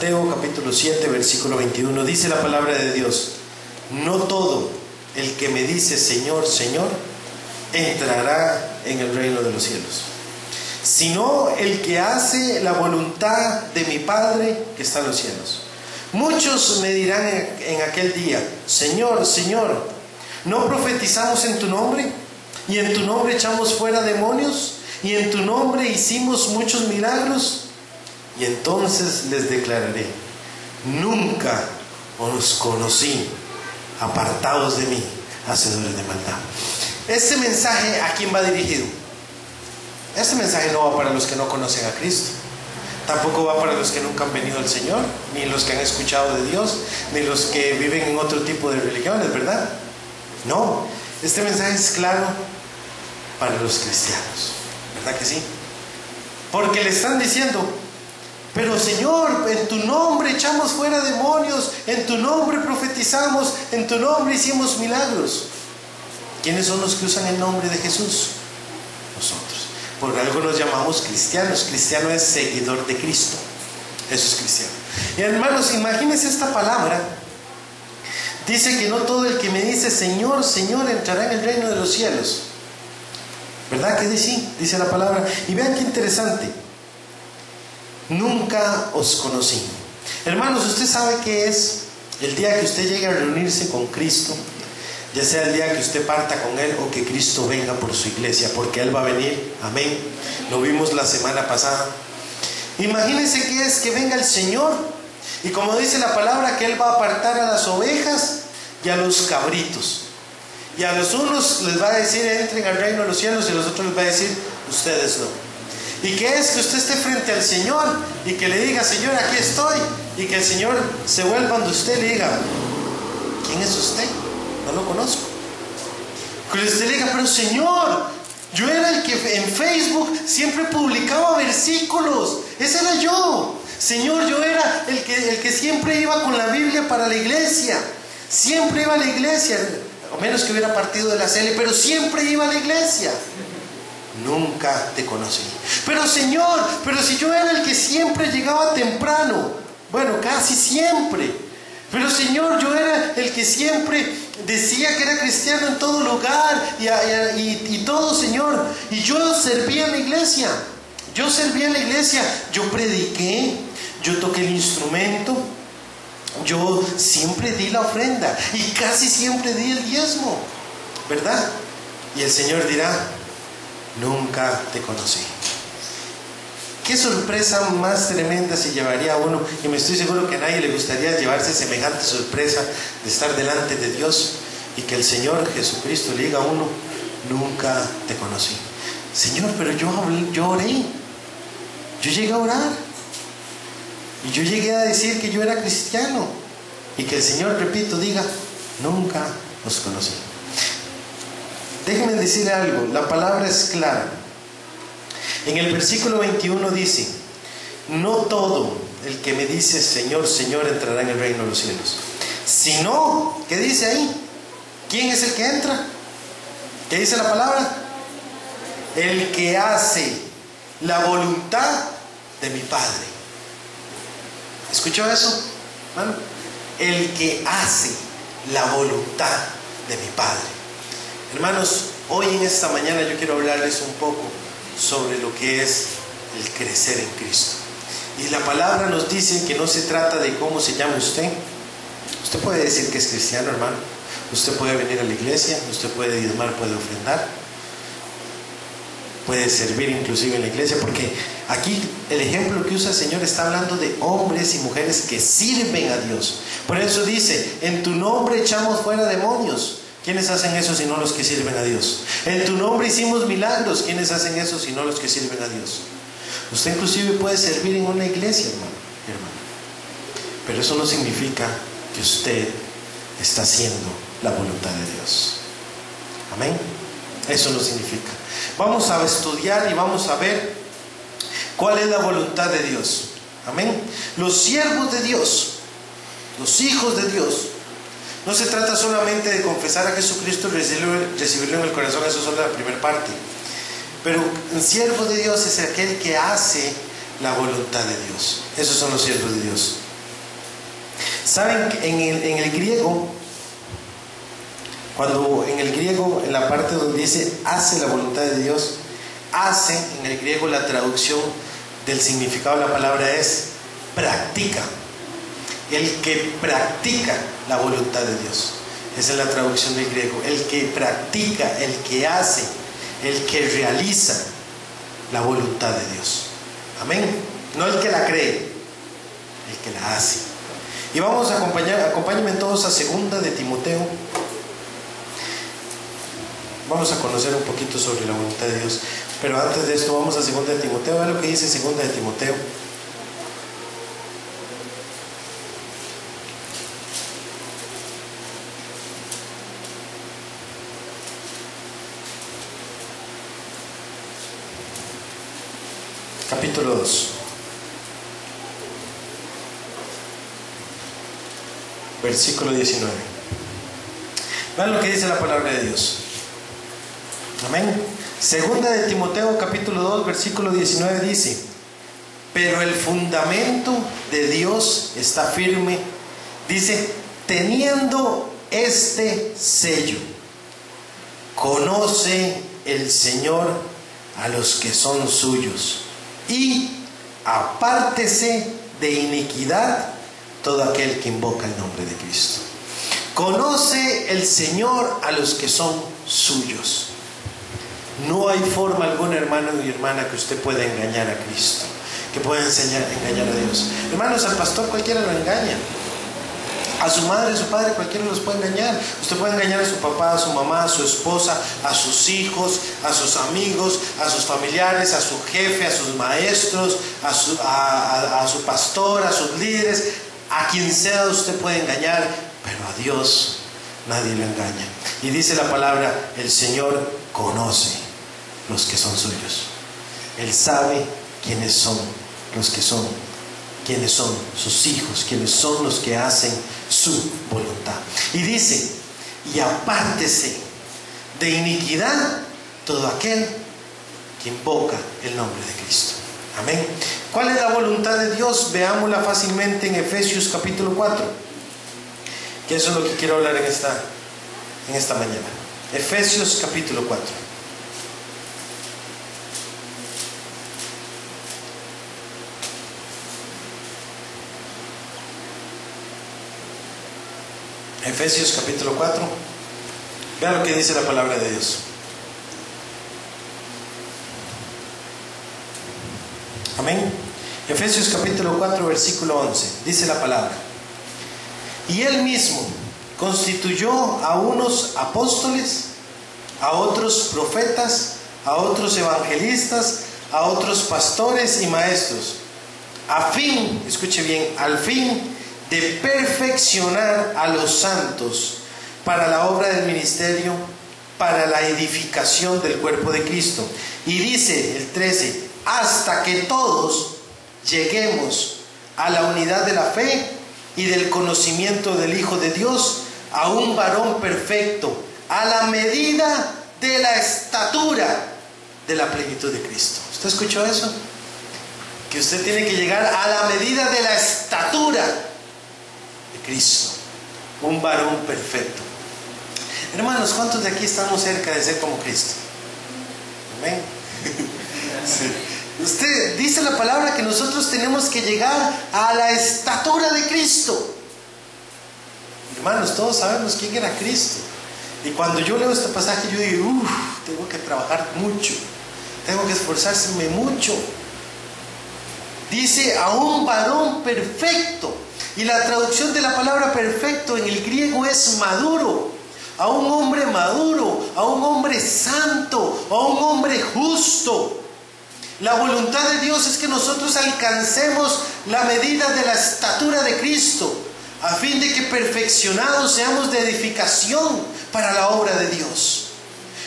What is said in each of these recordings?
Mateo capítulo 7, versículo 21, dice la palabra de Dios: no todo el que me dice Señor, Señor, entrará en el reino de los cielos, sino el que hace la voluntad de mi Padre que está en los cielos. Muchos me dirán en aquel día: Señor, Señor, ¿no profetizamos en tu nombre? ¿Y en tu nombre echamos fuera demonios? ¿Y en tu nombre hicimos muchos milagros? Y entonces les declararé: nunca os conocí, apartaos de mí, hacedores de maldad. Este mensaje, ¿a quién va dirigido? Este mensaje no va para los que no conocen a Cristo, tampoco va para los que nunca han venido al Señor, ni los que han escuchado de Dios, ni los que viven en otro tipo de religiones, ¿verdad? No, este mensaje es claro para los cristianos, ¿verdad que sí? Porque le están diciendo: pero Señor, en tu nombre echamos fuera demonios, en tu nombre profetizamos, en tu nombre hicimos milagros. ¿Quiénes son los que usan el nombre de Jesús? Nosotros. Por algo nos llamamos cristianos. Cristiano es seguidor de Cristo. Eso es cristiano. Y hermanos, imagínense esta palabra. Dice que no todo el que me dice Señor, Señor entrará en el reino de los cielos. ¿Verdad que sí? Dice la palabra. Y vean qué interesante: nunca os conocí. Hermanos, usted sabe que es el día que usted llegue a reunirse con Cristo, ya sea el día que usted parta con Él o que Cristo venga por su iglesia, porque Él va a venir. Amén. Lo vimos la semana pasada. Imagínense que es que venga el Señor, y como dice la palabra, que Él va a apartar a las ovejas y a los cabritos. Y a los unos les va a decir: entren al reino de los cielos, y a los otros les va a decir: ustedes no. ¿Y qué es? Que usted esté frente al Señor y que le diga: Señor, aquí estoy. Y que el Señor se vuelva donde usted le diga: ¿quién es usted? No lo conozco. Que usted le diga: pero Señor, yo era el que en Facebook siempre publicaba versículos. Ese era yo. Señor, yo era el que siempre iba con la Biblia para la iglesia. Siempre iba a la iglesia, a menos que hubiera partido de la cele, pero siempre iba a la iglesia. Nunca te conocí. Pero Señor, pero si yo era el que siempre llegaba temprano. Bueno, casi siempre. Pero Señor, yo era el que siempre decía que era cristiano en todo lugar y todo, Señor. Y yo servía en la iglesia. Yo servía en la iglesia. Yo prediqué. Yo toqué el instrumento. Yo siempre di la ofrenda. Y casi siempre di el diezmo, ¿verdad? Y el Señor dirá: nunca te conocí. Qué sorpresa más tremenda se llevaría a uno, y me estoy seguro que a nadie le gustaría llevarse semejante sorpresa de estar delante de Dios y que el Señor Jesucristo le diga a uno: nunca te conocí. Señor, pero yo oré, yo llegué a orar, y yo llegué a decir que yo era cristiano, y que el Señor, repito, diga: nunca os conocí. Déjenme decir algo, la palabra es clara. En el versículo 21 dice: no todo el que me dice Señor, Señor entrará en el reino de los cielos, sino, ¿qué dice ahí? ¿Quién es el que entra? ¿Qué dice la palabra? El que hace la voluntad de mi Padre. ¿Escuchó eso, hermano? El que hace la voluntad de mi Padre. Hermanos, hoy en esta mañana yo quiero hablarles un poco sobre lo que es el crecer en Cristo. Y la palabra nos dice que no se trata de cómo se llama usted. Usted puede decir que es cristiano, hermano. Usted puede venir a la iglesia, usted puede diezmar, puede ofrendar, puede servir inclusive en la iglesia, porque aquí el ejemplo que usa el Señor está hablando de hombres y mujeres que sirven a Dios. Por eso dice: en tu nombre echamos fuera demonios. ¿Quiénes hacen eso sino los que sirven a Dios? En tu nombre hicimos milagros. ¿Quiénes hacen eso sino los que sirven a Dios? Usted inclusive puede servir en una iglesia, hermano. Pero eso no significa que usted está haciendo la voluntad de Dios. Amén. Eso no significa. Vamos a estudiar y vamos a ver cuál es la voluntad de Dios. Amén. Los siervos de Dios, los hijos de Dios, no se trata solamente de confesar a Jesucristo y recibirlo en el corazón. Eso es solo la primera parte. Pero el siervo de Dios es aquel que hace la voluntad de Dios. Esos son los siervos de Dios. Saben que en el griego, cuando en el griego, en la parte donde dice hace la voluntad de Dios, hace, en el griego la traducción del significado de la palabra es practica. El que practica la voluntad de Dios. Esa es la traducción del griego. El que practica, el que hace, el que realiza la voluntad de Dios. Amén. No el que la cree, el que la hace. Y vamos a acompáñenme todos a 2 de Timoteo. Vamos a conocer un poquito sobre la voluntad de Dios. Pero antes de esto vamos a 2 de Timoteo. Vean lo que dice 2 de Timoteo. Capítulo 2. Versículo 19. Vean lo que dice la palabra de Dios. Amén. 2 de Timoteo capítulo 2 versículo 19 dice: pero el fundamento de Dios está firme, dice, teniendo este sello: conoce el Señor a los que son suyos, y apártese de iniquidad todo aquel que invoca el nombre de Cristo. Conoce el Señor a los que son suyos. No hay forma alguna, hermano y hermana, que usted pueda engañar a Cristo, que pueda engañar a Dios. Hermanos, al pastor cualquiera lo engaña, a su madre, a su padre, cualquiera los puede engañar. Usted puede engañar a su papá, a su mamá, a su esposa, a sus hijos, a sus amigos, a sus familiares, a su jefe, a sus maestros, a su pastor, a sus líderes, a quien sea usted puede engañar, pero a Dios nadie lo engaña. Y dice la palabra, el Señor conoce los que son suyos. Él sabe quiénes son los que son, quiénes son sus hijos, quiénes son los que hacen su voluntad. Y dice, y apártese de iniquidad todo aquel que invoca el nombre de Cristo. Amén. ¿Cuál es la voluntad de Dios? Veámosla fácilmente en Efesios capítulo 4. Que eso es lo que quiero hablar en esta mañana. Efesios capítulo 4. Efesios capítulo 4. Vean lo que dice la palabra de Dios. Amén. Efesios capítulo 4 versículo 11. Dice la palabra: y Él mismo constituyó a unos apóstoles, a otros profetas, a otros evangelistas, a otros pastores y maestros, a fin, escuche bien, al fin de perfeccionar a los santos para la obra del ministerio, para la edificación del cuerpo de Cristo. Y dice el 13, hasta que todos lleguemos a la unidad de la fe y del conocimiento del Hijo de Dios, a un varón perfecto, a la medida de la estatura de la plenitud de Cristo. ¿Usted escuchó eso? Que usted tiene que llegar a la medida de la estatura de Cristo, un varón perfecto. Hermanos, ¿cuántos de aquí estamos cerca de ser como Cristo? Amén. Sí. Usted dice la palabra que nosotros tenemos que llegar a la estatura de Cristo. Hermanos, todos sabemos quién era Cristo. Y cuando yo leo este pasaje, yo digo, tengo que trabajar mucho, tengo que esforzarme mucho. Dice, a un varón perfecto. Y la traducción de la palabra perfecto en el griego es maduro. A un hombre maduro, a un hombre santo, a un hombre justo. La voluntad de Dios es que nosotros alcancemos la medida de la estatura de Cristo, a fin de que perfeccionados seamos de edificación para la obra de Dios.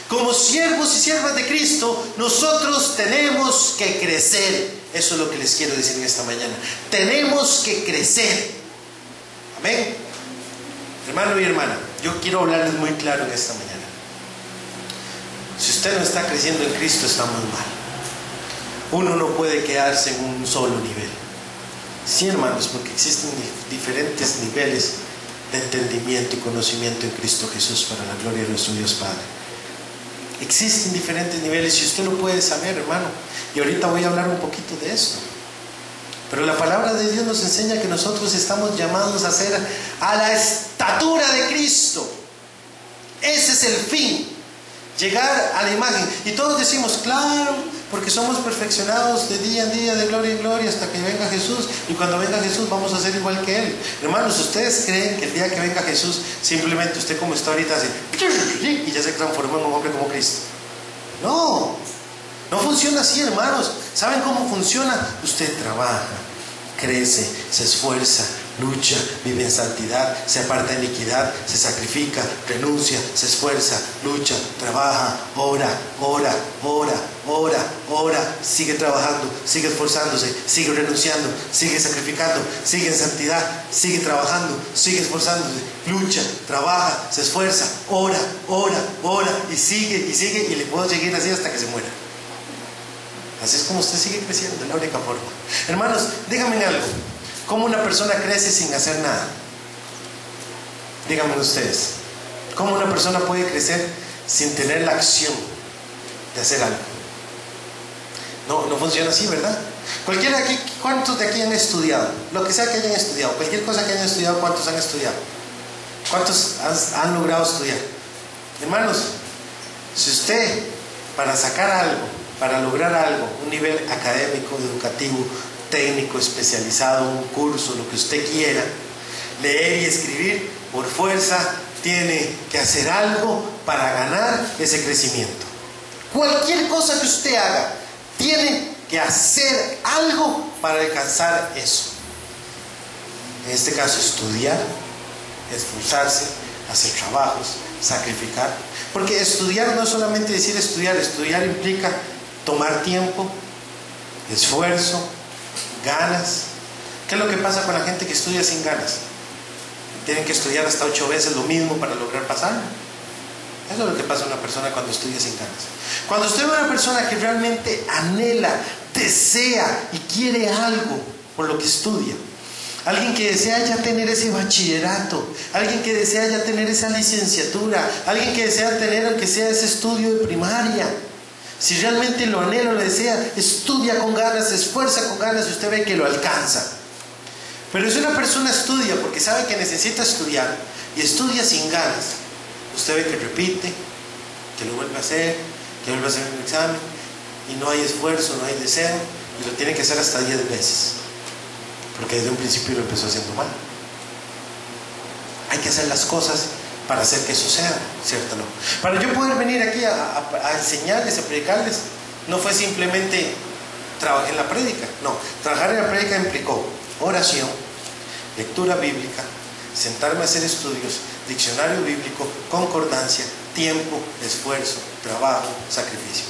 Como siervos y siervas de Cristo, nosotros tenemos que crecer. Eso es lo que les quiero decir en esta mañana. Tenemos que crecer. Amén. Hermano y hermana, yo quiero hablarles muy claro en esta mañana. Si usted no está creciendo en Cristo, está muy mal. Uno no puede quedarse en un solo nivel. Sí, hermanos, porque existen diferentes niveles de entendimiento y conocimiento en Cristo Jesús para la gloria de nuestro Dios Padre. Existen diferentes niveles y usted lo puede saber, hermano. Y ahorita voy a hablar un poquito de esto. Pero la palabra de Dios nos enseña que nosotros estamos llamados a ser a la estatura de Cristo. Ese es el fin, llegar a la imagen. Y todos decimos, claro, porque somos perfeccionados de día en día, de gloria en gloria, hasta que venga Jesús. Y cuando venga Jesús vamos a ser igual que Él. Hermanos, ¿ustedes creen que el día que venga Jesús, simplemente usted como está ahorita hace y ya se transformó en un hombre como Cristo? No, no funciona así, hermanos. ¿Saben cómo funciona? Usted trabaja, crece, se esfuerza, lucha, vive en santidad, se aparta de iniquidad, se sacrifica, renuncia, se esfuerza, lucha, trabaja, ora, sigue trabajando, sigue esforzándose, sigue renunciando, sigue sacrificando, sigue en santidad, sigue trabajando, sigue esforzándose, lucha, trabaja, se esfuerza, ora, y sigue, y le puedo seguir así hasta que se muera. Así es como usted sigue creciendo, de la única forma. Hermanos, díganme algo. ¿Cómo una persona crece sin hacer nada? Díganme ustedes. ¿Cómo una persona puede crecer sin tener la acción de hacer algo? No funciona así, ¿verdad? Cualquiera de aquí, ¿cuántos de aquí han estudiado? Lo que sea que hayan estudiado, cualquier cosa que hayan estudiado, ¿cuántos han estudiado? ¿Cuántos han logrado estudiar? Hermanos, si usted, para sacar algo, para lograr algo, un nivel académico, educativo, técnico, especializado, un curso, lo que usted quiera, leer y escribir, por fuerza tiene que hacer algo para ganar ese crecimiento. Cualquier cosa que usted haga, tiene que hacer algo para alcanzar eso. En este caso, estudiar, esforzarse, hacer trabajos, sacrificar. Porque estudiar no es solamente decir estudiar, estudiar implica tomar tiempo, esfuerzo, ganas. ¿Qué es lo que pasa con la gente que estudia sin ganas? Tienen que estudiar hasta 8 veces lo mismo para lograr pasar. Eso es lo que pasa a una persona cuando estudia sin ganas. Cuando usted ve a una persona que realmente anhela, desea y quiere algo por lo que estudia, alguien que desea ya tener ese bachillerato, alguien que desea ya tener esa licenciatura, alguien que desea tener aunque sea ese estudio de primaria, si realmente lo anhela, lo desea, estudia con ganas, se esfuerza con ganas y usted ve que lo alcanza. Pero si una persona estudia porque sabe que necesita estudiar y estudia sin ganas, usted ve que repite, que lo vuelve a hacer, que vuelve a hacer un examen y no hay esfuerzo, no hay deseo y lo tiene que hacer hasta 10 veces porque desde un principio lo empezó haciendo mal. Hay que hacer las cosas para hacer que eso sea, ¿cierto? No. Para yo poder venir aquí a enseñarles, a predicarles, no fue simplemente trabajar en la prédica, no. Trabajar en la prédica implicó oración, lectura bíblica, sentarme a hacer estudios, diccionario bíblico, concordancia, tiempo, esfuerzo, trabajo, sacrificio.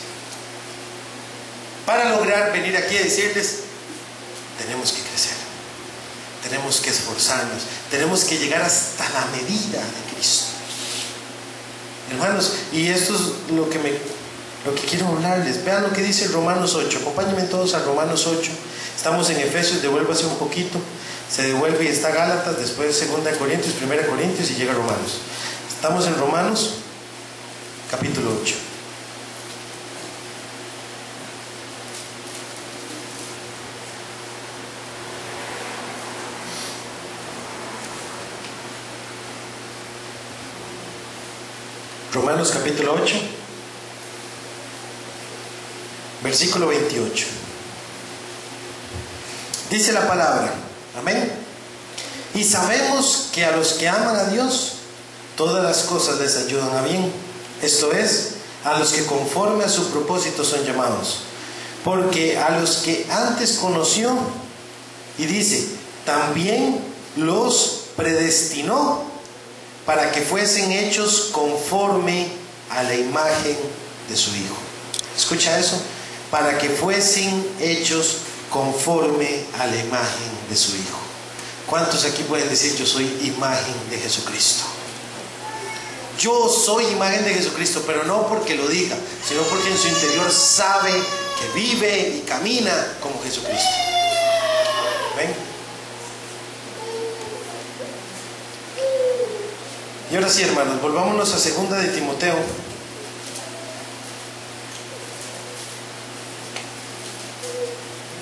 Para lograr venir aquí a decirles, tenemos que crecer, tenemos que esforzarnos, tenemos que llegar hasta la medida de Cristo. Hermanos, y esto es lo que quiero hablarles. Vean lo que dice Romanos 8. Acompáñenme todos a Romanos 8. Estamos en Efesios, devuélvase un poquito. Se devuelve y está Gálatas, después 2 Corintios, 1 Corintios y llega Romanos. Estamos en Romanos, capítulo 8. Romanos capítulo 8, versículo 28. Dice la palabra, amén. Y sabemos que a los que aman a Dios, todas las cosas les ayudan a bien. Esto es, a los que conforme a su propósito son llamados. Porque a los que antes conoció, y dice, también los predestinó para que fuesen hechos conforme a la imagen de su Hijo. ¿Escucha eso? Para que fuesen hechos conforme a la imagen de su Hijo. ¿Cuántos aquí pueden decir yo soy imagen de Jesucristo? Yo soy imagen de Jesucristo, pero no porque lo diga, sino porque en su interior sabe que vive y camina como Jesucristo. ¿Ven? Y ahora sí, hermanos, volvámonos a 2 de Timoteo.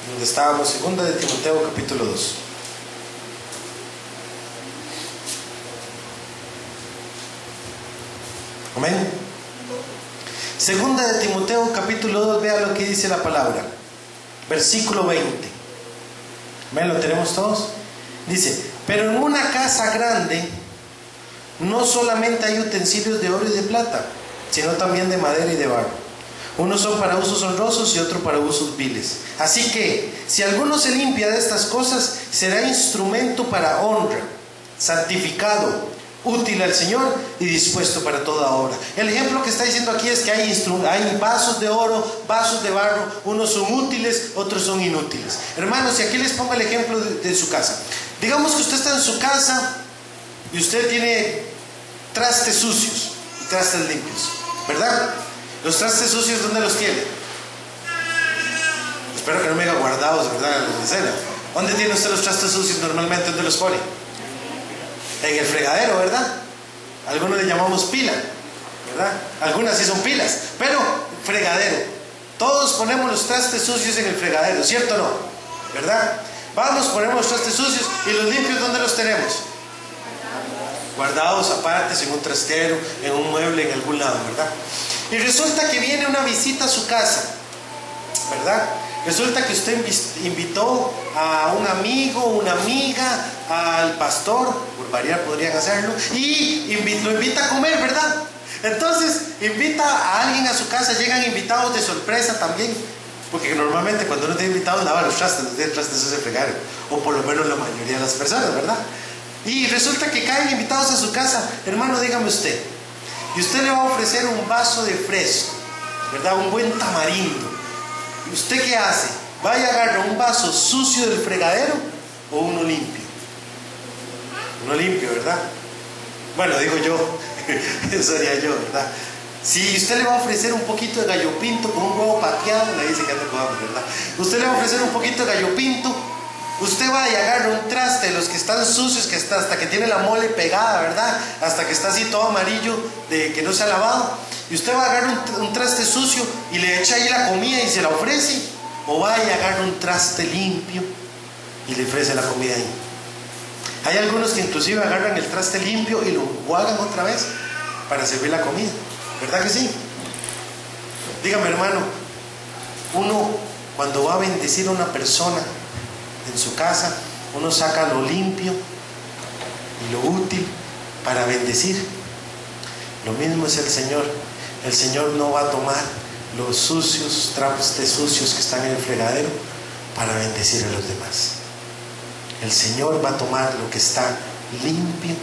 Donde estábamos, 2 de Timoteo, capítulo 2. Amén. 2 de Timoteo, capítulo 2, vea lo que dice la palabra. Versículo 20. ¿Ven? ¿Lo tenemos todos? Dice: pero en una casa grande no solamente hay utensilios de oro y de plata, sino también de madera y de barro. Unos son para usos honrosos y otros para usos viles. Así que, si alguno se limpia de estas cosas, será instrumento para honra, santificado, útil al Señor y dispuesto para toda obra. El ejemplo que está diciendo aquí es que hay vasos de oro, vasos de barro, unos son útiles, otros son inútiles. Hermanos, y aquí les pongo el ejemplo de su casa. Digamos que usted está en su casa y usted tiene trastes sucios y trastes limpios, ¿verdad? Los trastes sucios, ¿dónde los tiene? Espero que no me diga guardados, ¿verdad? En la escena. ¿Dónde tiene usted los trastes sucios normalmente? ¿Dónde los pone? En el fregadero, ¿verdad? Algunos le llamamos pila, ¿verdad? Algunas sí son pilas, pero fregadero. Todos ponemos los trastes sucios en el fregadero, ¿cierto o no? ¿Verdad? Vamos, ponemos los trastes sucios y los limpios, ¿dónde los tenemos? Guardados aparte, en un trastero, en un mueble, en algún lado, ¿verdad? Y resulta que viene una visita a su casa, ¿verdad? Resulta que usted invitó a un amigo, una amiga, al pastor, por variar podrían hacerlo, y lo invita a comer, ¿verdad? Entonces invita a alguien a su casa, llegan invitados de sorpresa también, porque normalmente cuando uno tiene invitados lava los trastes, no tiene trastes ese fregadero, o por lo menos la mayoría de las personas, ¿verdad? Y resulta que caen invitados a su casa. Hermano, dígame usted, y usted le va a ofrecer un vaso de fresco, ¿verdad? Un buen tamarindo. ¿Y usted qué hace? ¿Va y agarra un vaso sucio del fregadero o uno limpio? Uno limpio, ¿verdad? Bueno, digo yo, eso haría yo, ¿verdad? Si usted le va a ofrecer un poquito de gallo pinto con un huevo pateado, le dice que anda con hambre, ¿verdad? Usted le va a ofrecer un poquito de gallo pinto, usted va y agarra un traste de los que están sucios, que está hasta que tiene la mole pegada, ¿verdad? Hasta que está así todo amarillo, de que no se ha lavado. Y usted va a agarrar un traste sucio y le echa ahí la comida y se la ofrece. O va y agarra un traste limpio y le ofrece la comida ahí. Hay algunos que inclusive agarran el traste limpio y lo enjuagan otra vez para servir la comida. ¿Verdad que sí? Dígame, hermano, uno cuando va a bendecir a una persona en su casa, uno saca lo limpio y lo útil para bendecir. Lo mismo es el Señor. El Señor no va a tomar los sucios, trastes sucios que están en el fregadero para bendecir a los demás. El Señor va a tomar lo que está limpio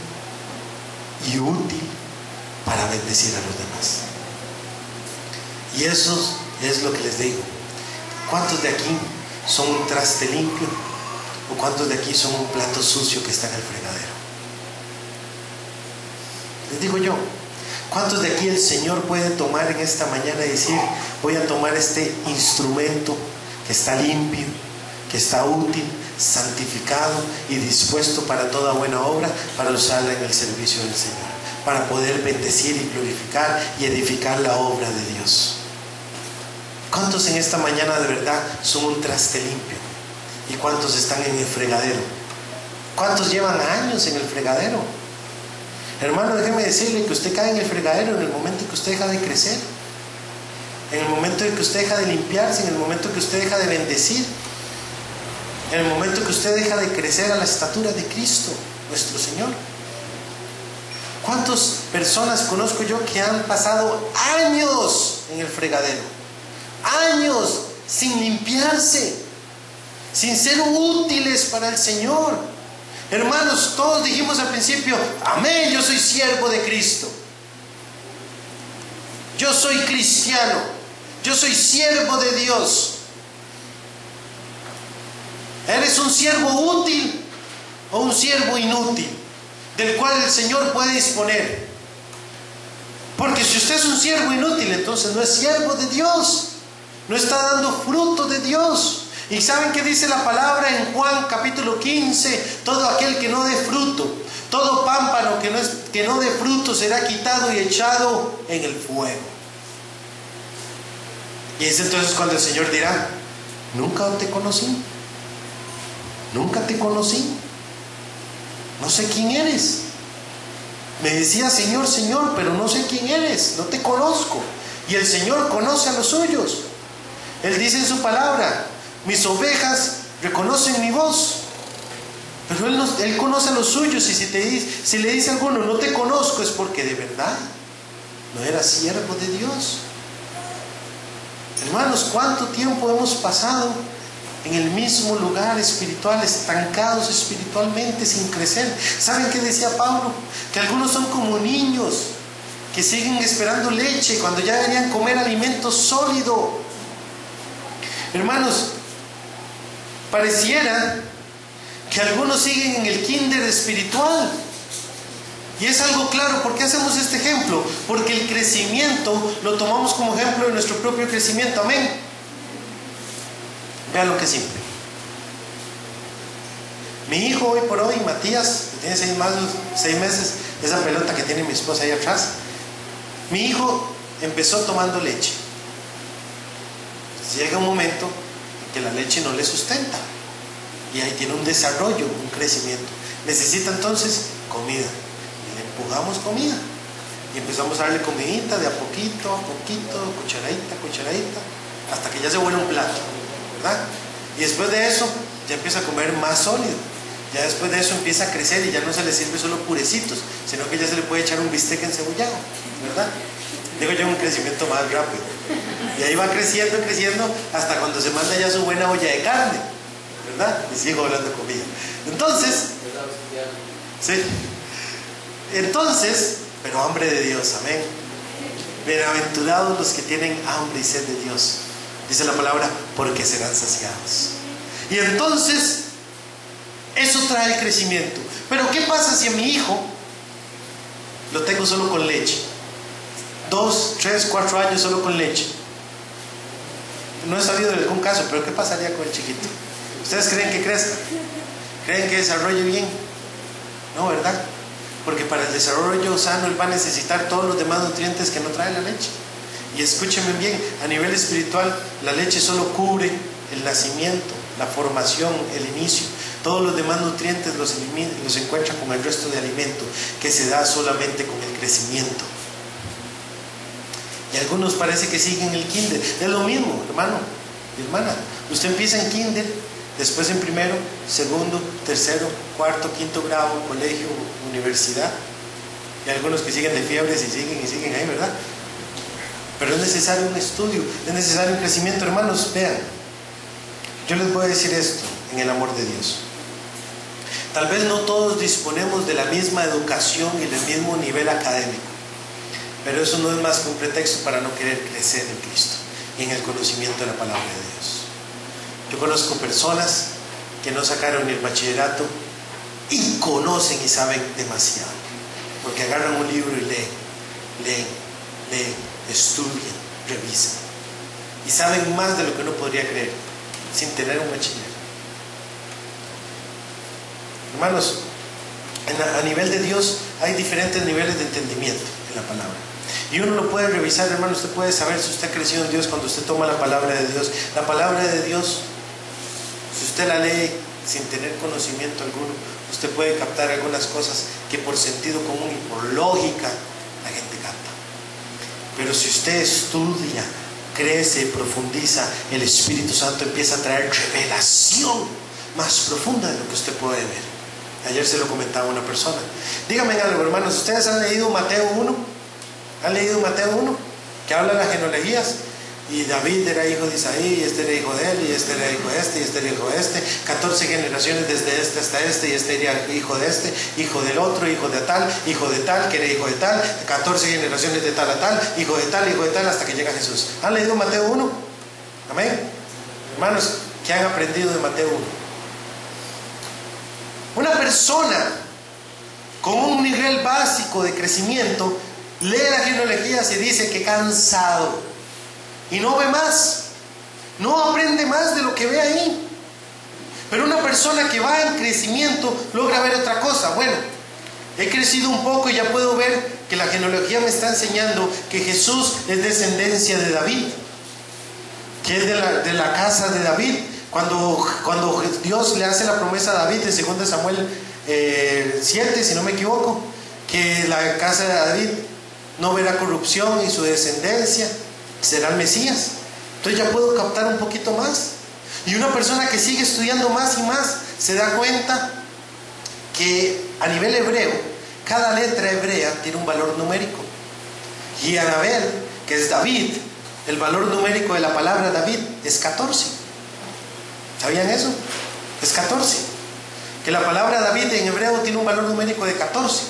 y útil para bendecir a los demás. Y eso es lo que les digo. ¿Cuántos de aquí son un traste limpio? ¿O cuántos de aquí son un plato sucio que está en el fregadero? Les digo yo, ¿cuántos de aquí el Señor puede tomar en esta mañana y decir: voy a tomar este instrumento que está limpio, que está útil, santificado y dispuesto para toda buena obra, para usarla en el servicio del Señor, para poder bendecir y glorificar y edificar la obra de Dios? ¿Cuántos en esta mañana de verdad son un traste limpio? ¿Y cuántos están en el fregadero? ¿Cuántos llevan años en el fregadero? Hermano, déjeme decirle que usted cae en el fregadero en el momento en que usted deja de crecer, en el momento en que usted deja de limpiarse, en el momento en que usted deja de bendecir, en el momento en que usted deja de crecer a la estatura de Cristo, nuestro Señor. ¿Cuántas personas conozco yo que han pasado años en el fregadero? Años sin limpiarse, sin ser útiles para el Señor. Hermanos, todos dijimos al principio: amén, yo soy siervo de Cristo, yo soy cristiano, yo soy siervo de Dios. ¿Eres un siervo útil o un siervo inútil, del cual el Señor puede disponer? Porque si usted es un siervo inútil, entonces no es siervo de Dios, no está dando fruto de Dios. ¿Y saben qué dice la palabra en Juan capítulo 15? Todo aquel que no dé fruto Todo pámpano que no dé fruto será quitado y echado en el fuego. Y es entonces cuando el Señor dirá: nunca te conocí, nunca te conocí, no sé quién eres. Me decía Señor, Señor, pero no sé quién eres, no te conozco. Y el Señor conoce a los suyos. Él dice en su palabra: mis ovejas reconocen mi voz. Pero Él conoce a los suyos. Y si le dice a alguno: no te conozco, es porque de verdad no era siervo de Dios. Hermanos, ¿cuánto tiempo hemos pasado en el mismo lugar espiritual, estancados espiritualmente, sin crecer? ¿Saben qué decía Pablo? Que algunos son como niños que siguen esperando leche cuando ya deberían comer alimento sólido. Hermanos, pareciera que algunos siguen en el kinder espiritual. Y es algo claro. ¿Por qué hacemos este ejemplo? Porque el crecimiento lo tomamos como ejemplo de nuestro propio crecimiento. Amén. Vean lo que es simple. Mi hijo hoy por hoy, Matías, que tiene 6 meses, esa pelota que tiene mi esposa ahí atrás, mi hijo empezó tomando leche. Entonces llega un momento en que la leche no le sustenta. Y ahí tiene un desarrollo, un crecimiento. Necesita entonces comida. Y le empujamos comida. Y empezamos a darle comidita de a poquito, cucharadita, hasta que ya se vuelve un plato, ¿verdad? Y después de eso, ya empieza a comer más sólido. Ya después de eso empieza a crecer y ya no se le sirve solo purecitos, sino que ya se le puede echar un bistec encebollado, ¿verdad? Digo yo, un crecimiento más rápido. Y ahí va creciendo hasta cuando se manda ya su buena olla de carne, ¿verdad? Y sigo hablando de comida. Entonces, pero hambre de Dios, amén. Bienaventurados los que tienen hambre y sed de Dios, dice la palabra, porque serán saciados. Y entonces, eso trae el crecimiento. Pero ¿qué pasa si a mi hijo lo tengo solo con leche? 2, 3, 4 años solo con leche. No he sabido de algún caso, pero ¿qué pasaría con el chiquito? ¿Ustedes creen que crezca? ¿Creen que desarrolle bien? No, ¿verdad? Porque para el desarrollo sano él va a necesitar todos los demás nutrientes que no trae la leche. Y escúchenme bien, a nivel espiritual la leche solo cubre el nacimiento, la formación, el inicio. Todos los demás nutrientes los encuentra con el resto de alimento que se da solamente con el crecimiento. Y algunos parece que siguen el kinder. Es lo mismo, hermano y hermana. Usted empieza en kinder, después en primero, segundo, tercero, cuarto, quinto grado, colegio, universidad. Y algunos que siguen de fiebres y siguen ahí, ¿verdad? Pero es necesario un estudio, es necesario un crecimiento. Hermanos, vean, yo les voy a decir esto en el amor de Dios. Tal vez no todos disponemos de la misma educación y del mismo nivel académico, pero eso no es más que un pretexto para no querer crecer en Cristo y en el conocimiento de la palabra de Dios. Yo conozco personas que no sacaron ni el bachillerato y conocen y saben demasiado, porque agarran un libro y leen, estudian, revisan y saben más de lo que uno podría creer sin tener un bachiller. Hermanos, a nivel de Dios hay diferentes niveles de entendimiento en la palabra. Y uno lo puede revisar, hermano. Usted puede saber si usted ha crecido en Dios cuando usted toma la palabra de Dios. La palabra de Dios, si usted la lee sin tener conocimiento alguno, usted puede captar algunas cosas que por sentido común y por lógica la gente capta. Pero si usted estudia, crece, profundiza, el Espíritu Santo empieza a traer revelación más profunda de lo que usted puede ver. Ayer se lo comentaba una persona. Díganme algo, hermanos, ¿ustedes han leído Mateo 1? ¿Han leído Mateo 1? Que habla de las genealogías. Y David era hijo de Isaí, y este era hijo de él, y este era hijo de este, y este era hijo de este. 14 generaciones desde este hasta este, y este era hijo de este, hijo del otro, hijo de tal, que era hijo de tal. 14 generaciones de tal a tal, hijo de tal, hasta que llega Jesús. ¿Han leído Mateo 1? Amén. Hermanos, ¿qué han aprendido de Mateo 1? Una persona con un nivel básico de crecimiento lee las genealogías y dice que cansado y no ve más, no aprende más de lo que ve ahí. Pero una persona que va en crecimiento logra ver otra cosa. Bueno, he crecido un poco y ya puedo ver que la genealogía me está enseñando que Jesús es descendencia de David, que es de la casa de David. Cuando Dios le hace la promesa a David en 2 Samuel 7, si no me equivoco, que la casa de David no verá corrupción y su descendencia será el Mesías. Entonces ya puedo captar un poquito más. Y una persona que sigue estudiando más y más se da cuenta que a nivel hebreo, cada letra hebrea tiene un valor numérico. Y Anabel, que es David, el valor numérico de la palabra David es 14. ¿Sabían eso? Es 14. Que la palabra David en hebreo tiene un valor numérico de 14.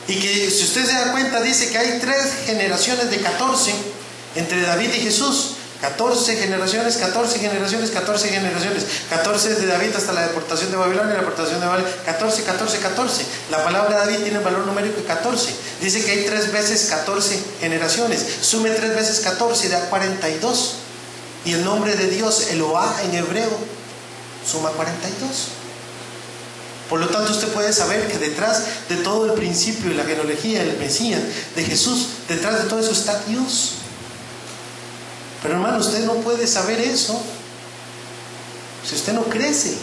Y que si usted se da cuenta, dice que hay 3 generaciones de 14 entre David y Jesús. 14 generaciones, 14 generaciones, 14 generaciones. 14 desde David hasta la deportación de Babilonia, la deportación de Babilonia. 14, 14, 14. La palabra David tiene el valor numérico de 14. Dice que hay 3 veces 14 generaciones. Sume 3 veces 14 y da 42. Y el nombre de Dios, Eloah en hebreo, suma 42. Por lo tanto, usted puede saber que detrás de todo el principio de la genealogía del Mesías, de Jesús, detrás de todo eso está Dios. Pero hermano, usted no puede saber eso si usted no crece,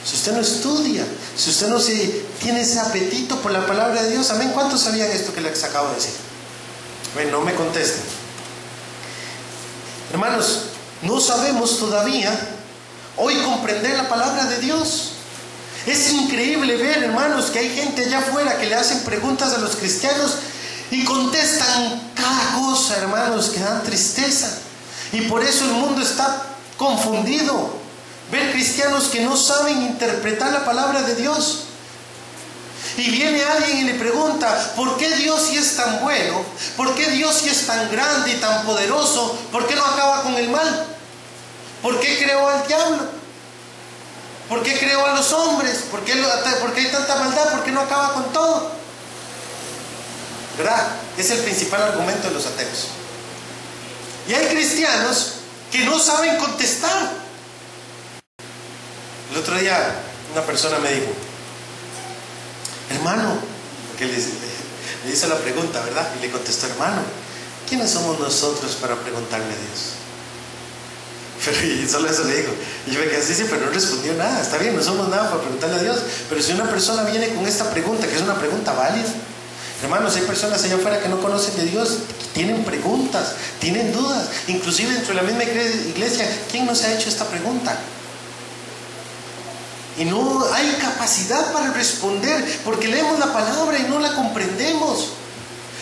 si usted no estudia, si usted no tiene ese apetito por la palabra de Dios. Amén. ¿Cuántos sabían esto que les acabo de decir? Bueno, no me contesten. Hermanos, no sabemos todavía hoy comprender la palabra de Dios. Es increíble ver, hermanos, que hay gente allá afuera que le hacen preguntas a los cristianos y contestan cada cosa, hermanos, que dan tristeza. Y por eso el mundo está confundido. Ver cristianos que no saben interpretar la palabra de Dios. Y viene alguien y le pregunta, ¿por qué Dios sí es tan bueno? ¿Por qué Dios sí es tan grande y tan poderoso? ¿Por qué no acaba con el mal? ¿Por qué creó al diablo? ¿Por qué creó a los hombres? ¿Por qué hay tanta maldad? ¿Por qué no acaba con todo? ¿Verdad? Es el principal argumento de los ateos. Y hay cristianos que no saben contestar. El otro día una persona me dijo, hermano, que le hizo la pregunta, ¿verdad? Y le contestó, hermano, ¿quiénes somos nosotros para preguntarle a Dios? Y solo eso le digo. Y yo me quedé así, sí, pero no respondió nada. Está bien, no somos nada para preguntarle a Dios. Pero si una persona viene con esta pregunta, que es una pregunta válida, hermanos, hay personas allá afuera que no conocen de Dios, tienen preguntas, tienen dudas. Inclusive dentro de la misma iglesia, ¿quién no se ha hecho esta pregunta? Y no hay capacidad para responder, porque leemos la palabra y no la comprendemos.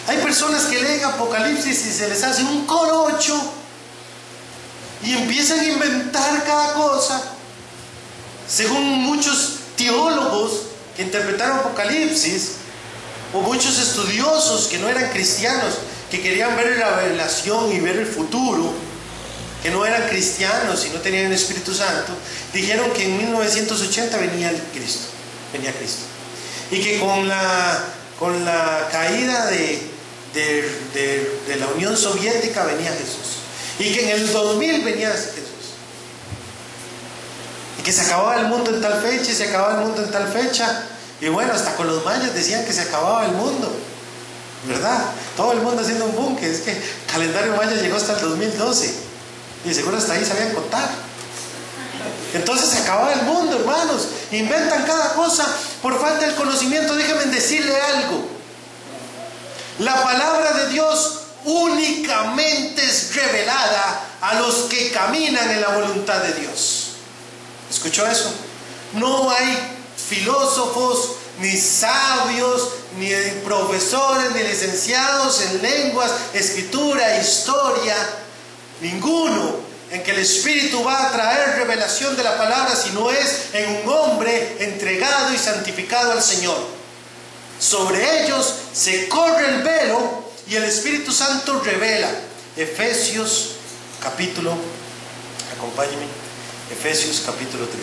Hay personas que leen Apocalipsis y se les hace un corocho y empiezan a inventar cada cosa. Según muchos teólogos que interpretaron Apocalipsis, o muchos estudiosos que no eran cristianos, que querían ver la revelación y ver el futuro, que no eran cristianos y no tenían el Espíritu Santo, dijeron que en 1980 venía Cristo. Y que con la caída de la Unión Soviética venía Jesús. Y que en el 2000 venía Jesús. Y que se acababa el mundo en tal fecha y se acababa el mundo en tal fecha. Y bueno, hasta con los mayas decían que se acababa el mundo, ¿verdad? Todo el mundo haciendo un boom, que es que el calendario maya llegó hasta el 2012. Y seguro hasta ahí sabían contar. Entonces se acababa el mundo, hermanos. Inventan cada cosa por falta del conocimiento. Déjenme decirle algo. La palabra de Dios únicamente es revelada a los que caminan en la voluntad de Dios. ¿Escuchó eso? No hay filósofos, ni sabios, ni profesores, ni licenciados en lenguas, escritura, historia, ninguno en que el Espíritu va a traer revelación de la palabra, si no es en un hombre entregado y santificado al Señor. Sobre ellos se corre el velo y el Espíritu Santo revela. Efesios capítulo, acompáñenme, Efesios capítulo 3.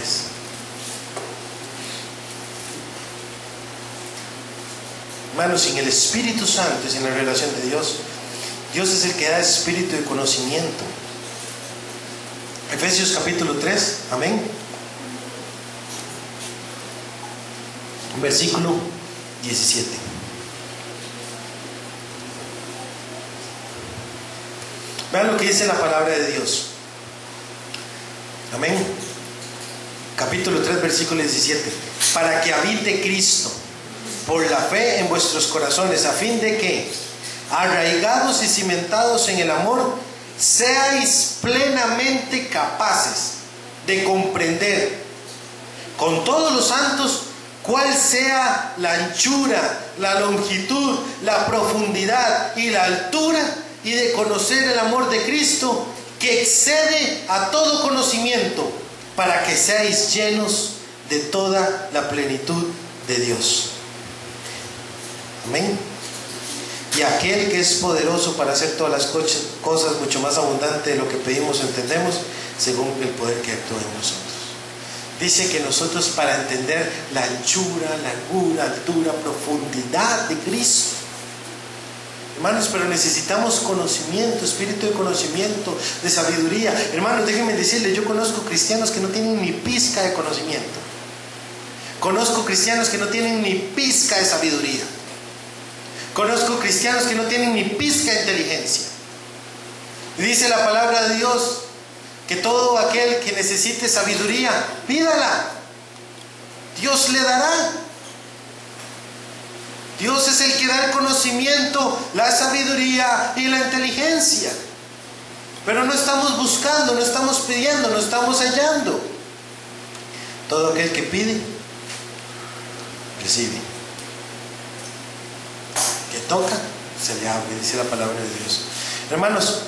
Hermanos, sin el Espíritu Santo y sin la revelación de Dios, Dios es el que da espíritu de conocimiento. Efesios capítulo 3, amén. Versículo 17. Vean lo que dice la palabra de Dios. Amén. Capítulo 3, versículo 17. Para que habite Cristo por la fe en vuestros corazones, a fin de que, arraigados y cimentados en el amor, seáis plenamente capaces de comprender con todos los santos cuál sea la anchura, la longitud, la profundidad y la altura, y de conocer el amor de Cristo, que excede a todo conocimiento, para que seáis llenos de toda la plenitud de Dios. Amén. Y aquel que es poderoso para hacer todas las cosas mucho más abundante de lo que pedimos o entendemos, según el poder que actúa en nosotros. Dice que nosotros, para entender la anchura, largura, altura, profundidad de Cristo, hermanos, pero necesitamos conocimiento, espíritu de conocimiento, de sabiduría. Hermanos, déjenme decirles, yo conozco cristianos que no tienen ni pizca de conocimiento. Conozco cristianos que no tienen ni pizca de sabiduría. Conozco cristianos que no tienen ni pizca de inteligencia. Y dice la palabra de Dios que todo aquel que necesite sabiduría, pídala. Dios le dará. Dios es el que da el conocimiento, la sabiduría y la inteligencia. Pero no estamos buscando, no estamos pidiendo, no estamos hallando. Todo aquel que pide, recibe. Que toca, se le abre, dice la palabra de Dios. Hermanos,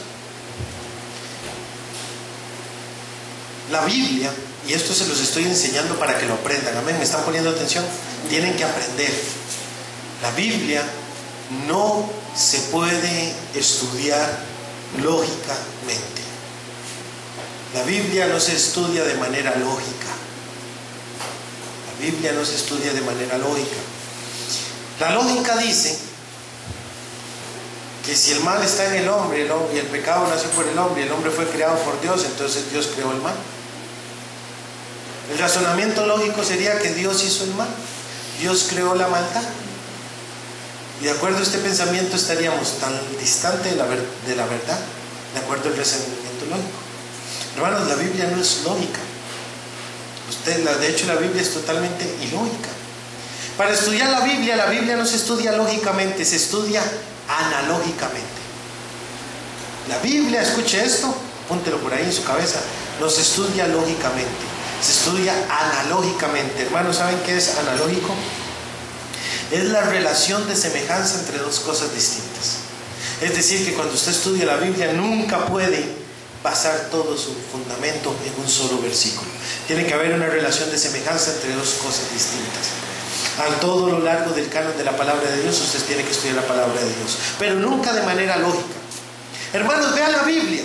la Biblia, y esto se los estoy enseñando para que lo aprendan, amén, ¿me están poniendo atención? Tienen que aprender. La Biblia no se puede estudiar lógicamente. La Biblia no se estudia de manera lógica. La Biblia no se estudia de manera lógica. La lógica dice que si el mal está en el hombre y el pecado nació por el hombre fue creado por Dios, entonces Dios creó el mal. El razonamiento lógico sería que Dios hizo el mal, Dios creó la maldad. Y de acuerdo a este pensamiento estaríamos tan distantes de la verdad, de acuerdo al razonamiento lógico. Hermanos, la Biblia no es lógica. De hecho, la Biblia es totalmente ilógica. Para estudiar la Biblia no se estudia lógicamente, se estudia analógicamente. La Biblia, escuche esto, apúntelo por ahí en su cabeza, no se estudia lógicamente, se estudia analógicamente. Hermanos, ¿saben qué es analógico? Es la relación de semejanza entre dos cosas distintas. Es decir, que cuando usted estudia la Biblia nunca puede basar todo su fundamento en un solo versículo. Tiene que haber una relación de semejanza entre dos cosas distintas. A todo lo largo del canon de la palabra de Dios, usted tiene que estudiar la palabra de Dios, pero nunca de manera lógica. Hermanos, vean la Biblia.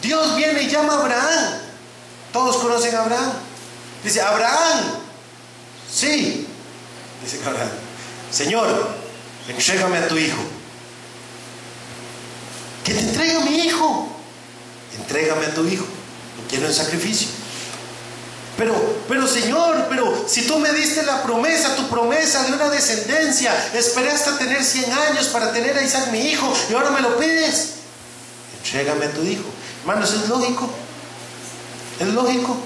Dios viene y llama a Abraham. Todos conocen a Abraham. Dice, Abraham, sí. Dice Abraham, Señor, entrégame a tu hijo. ¿Que te entregue a mi hijo? Entrégame a tu hijo. No quiero en sacrificio. Pero Señor, pero si tú me diste la promesa, tu promesa de una descendencia, esperé hasta tener 100 años para tener a Isaac mi hijo, y ahora me lo pides. Entrégame a tu hijo. Hermanos, ¿es lógico? ¿Es lógico?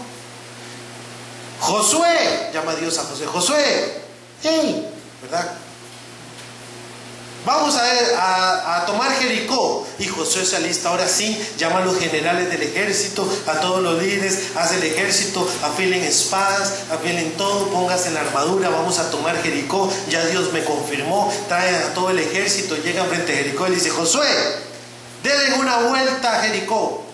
Josué, llama a Dios a Josué. Josué, hey, ¿verdad? Vamos a tomar Jericó. Y Josué se alista, ahora sí, llama a los generales del ejército, a todos los líderes, hace el ejército, afilen espadas, afilen todo, pónganse en la armadura, vamos a tomar Jericó, ya Dios me confirmó, traen a todo el ejército, llegan frente a Jericó y le dice, Josué, denle una vuelta a Jericó.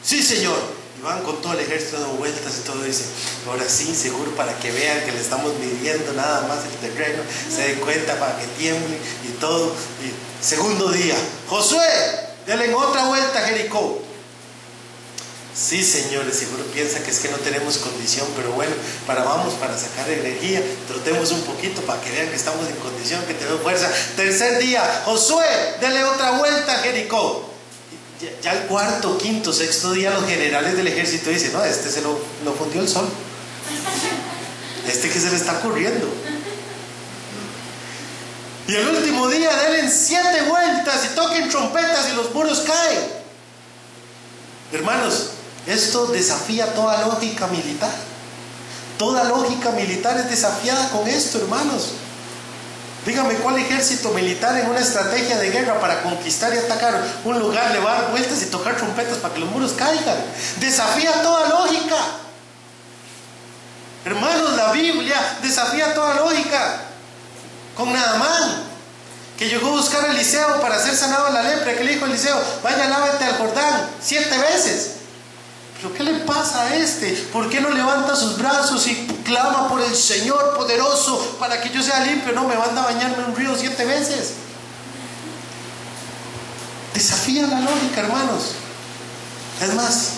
Sí, Señor. Y van con todo el ejército dando vueltas y todo, dice, ahora sí, seguro, para que vean que le estamos midiendo nada más el terreno, se den cuenta, para que tiemble y todo. Y segundo día, Josué, denle otra vuelta a Jericó. Sí, señores, seguro piensa que es que no tenemos condición, pero bueno, vamos para sacar energía, trotemos un poquito para que vean que estamos en condición, que tenemos fuerza. Tercer día, Josué, denle otra vuelta a Jericó. Ya el cuarto, quinto, sexto día los generales del ejército dicen, no, se lo fundió el sol. Que se le está ocurriendo. Y el último día denle 7 vueltas y toquen trompetas y los muros caen. Hermanos, esto desafía toda lógica militar. Toda lógica militar es desafiada con esto, hermanos. Dígame, ¿cuál ejército militar en una estrategia de guerra para conquistar y atacar un lugar le va a dar vueltas y tocar trompetas para que los muros caigan? Desafía toda lógica. Hermanos, la Biblia desafía toda lógica. Con Naamán, que llegó a buscar a Eliseo para ser sanado de la lepra, que le dijo a Eliseo: vaya, lávate al Jordán 7 veces. ¿Pero qué le pasa a este? ¿Por qué no levanta sus brazos y clama por el Señor poderoso para que yo sea limpio? No, me manda a bañarme en un río 7 veces. Desafía la lógica, hermanos. Es más,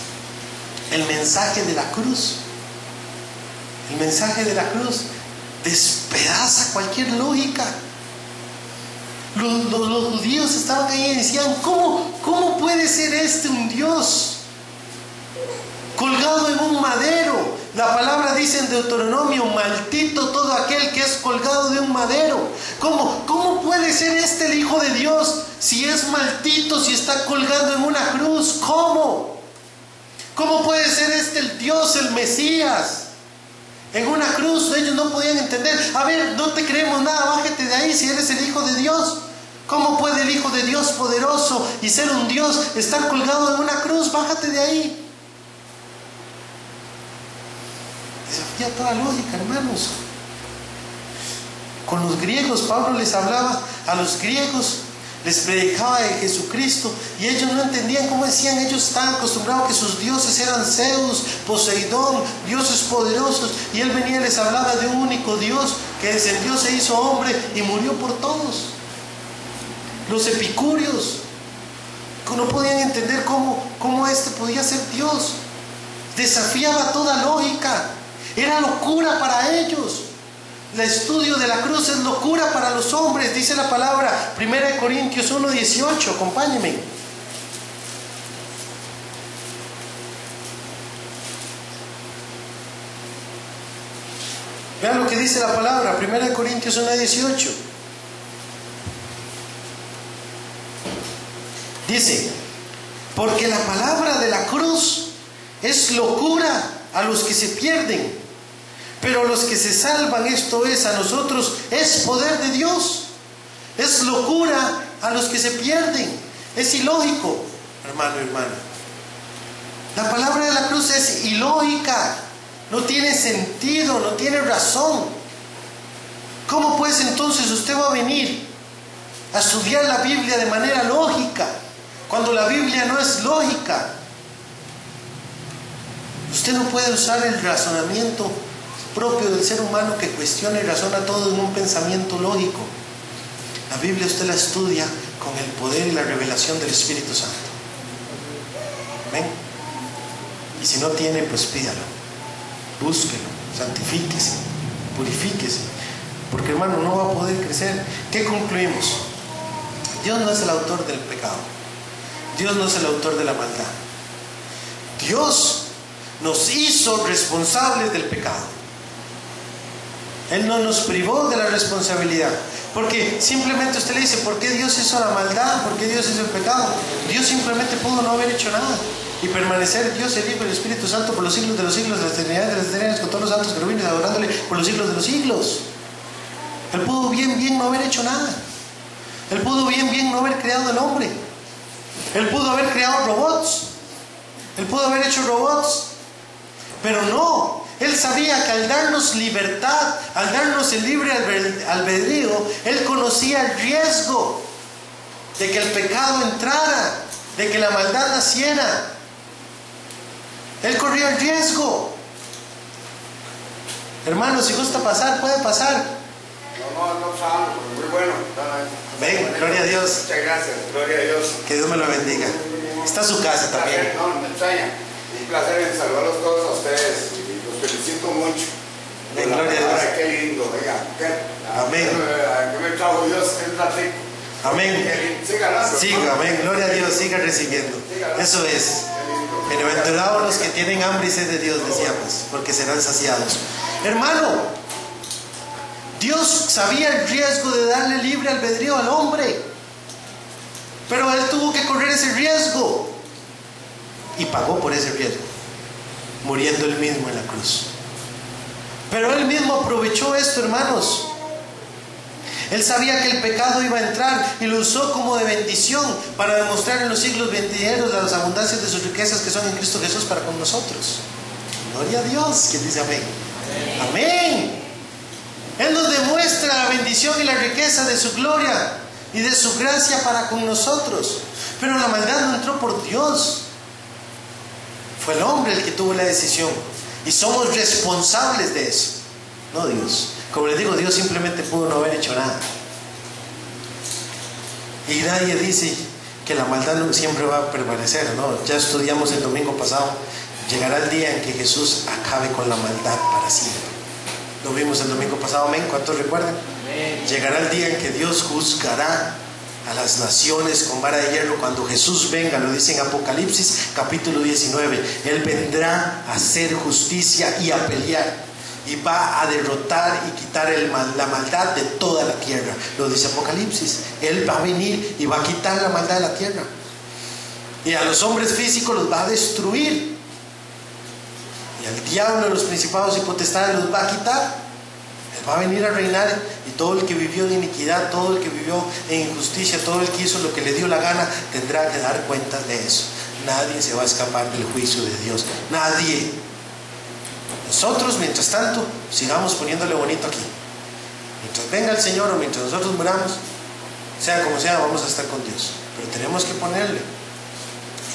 el mensaje de la cruz, despedaza cualquier lógica. Los judíos estaban ahí y decían: ¿cómo puede ser este un Dios colgado en un madero? La palabra dice en Deuteronomio: maldito todo aquel que es colgado de un madero. ¿Cómo puede ser este el Hijo de Dios si es maldito, si está colgando en una cruz? ¿Cómo puede ser este el Dios, el Mesías, en una cruz? Ellos no podían entender. A ver, no te creemos nada, bájate de ahí si eres el Hijo de Dios. ¿Cómo puede el Hijo de Dios poderoso y ser un Dios estar colgado en una cruz? Bájate de ahí. Desafía toda lógica, hermanos. Con los griegos, Pablo les hablaba a los griegos, les predicaba de Jesucristo, y ellos no entendían cómo decían. Ellos estaban acostumbrados que sus dioses eran Zeus, Poseidón, dioses poderosos, y él venía y les hablaba de un único Dios que descendió, se hizo hombre y murió por todos. Los epicúreos no podían entender cómo este podía ser Dios. Desafiaba toda lógica. Era locura para ellos. El estudio de la cruz es locura para los hombres, dice la palabra, 1 Corintios 1:18, acompáñenme. Vean lo que dice la palabra, 1 Corintios 1:18. Dice: porque la palabra de la cruz es locura a los que se pierden, pero a los que se salvan, esto es, a nosotros, es poder de Dios. Es locura a los que se pierden. Es ilógico, hermano y hermana. La palabra de la cruz es ilógica. No tiene sentido, no tiene razón. ¿Cómo pues entonces usted va a venir a estudiar la Biblia de manera lógica, cuando la Biblia no es lógica? Usted no puede usar el razonamiento propio del ser humano que cuestiona y razona todo en un pensamiento lógico. La Biblia usted la estudia con el poder y la revelación del Espíritu Santo. ¿Ven? Y si no tiene, pues pídalo, búsquelo, santifíquese, purifíquese, porque, hermano, no va a poder crecer. ¿Qué concluimos? Dios no es el autor del pecado. Dios no es el autor de la maldad. Dios nos hizo responsables del pecado. Él no nos privó de la responsabilidad. Porque simplemente usted le dice: ¿por qué Dios hizo la maldad? ¿Por qué Dios hizo el pecado? Dios simplemente pudo no haber hecho nada y permanecer Dios, el Hijo y el Espíritu Santo por los siglos de los siglos, de las eternidades de las eternidades, con todos los santos querubines adorándole por los siglos de los siglos. Él pudo bien no haber hecho nada. Él pudo bien no haber creado el hombre. Él pudo haber creado robots. Él pudo haber hecho robots. Pero no. Él sabía que al darnos libertad, al darnos el libre albedrío, Él conocía el riesgo de que el pecado entrara, de que la maldad naciera. Él corría el riesgo. Hermano, si gusta pasar, puede pasar. No sabemos, muy bueno. Ven, gloria a Dios. Muchas gracias, gloria a Dios. Que Dios me lo bendiga. Está su casa también. No, me extraña. Un placer en saludarlos todos a ustedes. Los felicito mucho. Ven, gloria a Dios. Qué lindo, oiga. Amén. Que me trajo Dios, es ratito. Amén. Siga, amén. Gloria a Dios, siga recibiendo. Eso es. Bienaventurados los que tienen hambre y sed de Dios, decíamos, porque serán saciados. Hermano, Dios sabía el riesgo de darle libre albedrío al hombre, pero Él tuvo que correr ese riesgo y pagó por ese riesgo, muriendo Él mismo en la cruz. Pero Él mismo aprovechó esto, hermanos. Él sabía que el pecado iba a entrar y lo usó como de bendición para demostrar en los siglos venideros las abundancias de sus riquezas que son en Cristo Jesús para con nosotros. Gloria a Dios. ¿Quién dice amén? Amén. Él nos demuestra la bendición y la riqueza de su gloria y de su gracia para con nosotros. Pero la maldad no entró por Dios. Fue el hombre el que tuvo la decisión. Y somos responsables de eso, no Dios. Como les digo, Dios simplemente pudo no haber hecho nada. Y nadie dice que la maldad no siempre va a permanecer, ¿no? Ya estudiamos el domingo pasado. Llegará el día en que Jesús acabe con la maldad para siempre. Lo vimos el domingo pasado, amén. ¿Cuántos recuerdan? Amén. Llegará el día en que Dios juzgará a las naciones con vara de hierro cuando Jesús venga. Lo dice en Apocalipsis capítulo 19. Él vendrá a hacer justicia y a pelear, y va a derrotar y quitar la maldad de toda la tierra. Lo dice Apocalipsis. Él va a venir y va a quitar la maldad de la tierra, y a los hombres físicos los va a destruir, y al diablo, los principados y potestades los va a quitar. Él va a venir a reinar, y todo el que vivió en iniquidad, todo el que vivió en injusticia, todo el que hizo lo que le dio la gana, tendrá que dar cuentas de eso. Nadie se va a escapar del juicio de Dios. Nadie. Nosotros, mientras tanto, sigamos poniéndole bonito aquí. Mientras venga el Señor o mientras nosotros muramos, sea como sea, vamos a estar con Dios. Pero tenemos que ponerle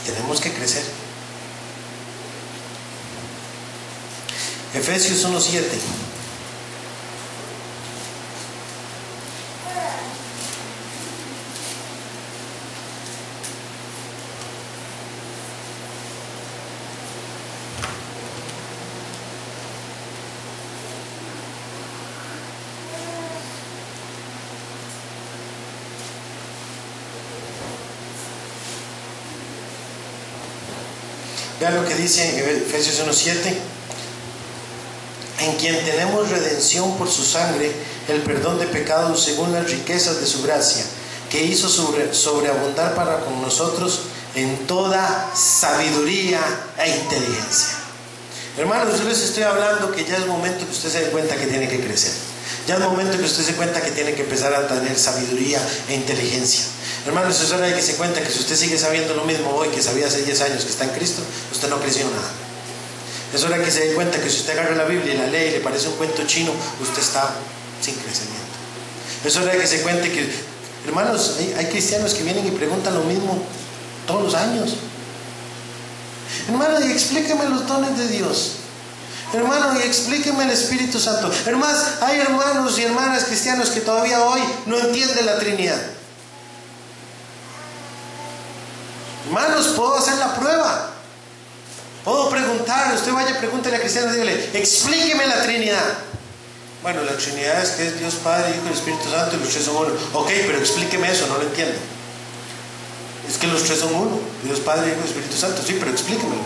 y tenemos que crecer. Efesios 1:7. Vean lo que dice en Efesios 1:7. En quien tenemos redención por su sangre, el perdón de pecados según las riquezas de su gracia, que hizo sobreabundar para con nosotros en toda sabiduría e inteligencia. Hermanos, yo les estoy hablando que ya es momento que usted se dé cuenta que tiene que crecer. Ya es momento que usted se dé cuenta que tiene que empezar a tener sabiduría e inteligencia. Hermanos, es hora de que se cuenta que si usted sigue sabiendo lo mismo hoy que sabía hace 10 años que está en Cristo, usted no creció nada. Es hora de que se dé cuenta que si usted agarra la Biblia y la lee y le parece un cuento chino, usted está sin crecimiento. Es hora de que se dé cuenta que, hermanos, hay cristianos que vienen y preguntan lo mismo todos los años. Hermano, y explíqueme los dones de Dios. Hermano, y explíqueme el Espíritu Santo. Hermanos, hay hermanos y hermanas cristianos que todavía hoy no entienden la Trinidad. Hermanos, puedo hacer la prueba. Puedo preguntar. Usted vaya, pregúntele a cristianos, dígale, explíqueme la Trinidad. Bueno, la Trinidad es que es Dios Padre, Hijo y Espíritu Santo, y los tres son uno. Ok, pero explíqueme eso, no lo entiendo. Es que los tres son uno, Dios Padre, Hijo y Espíritu Santo. Sí, pero explíquemelo.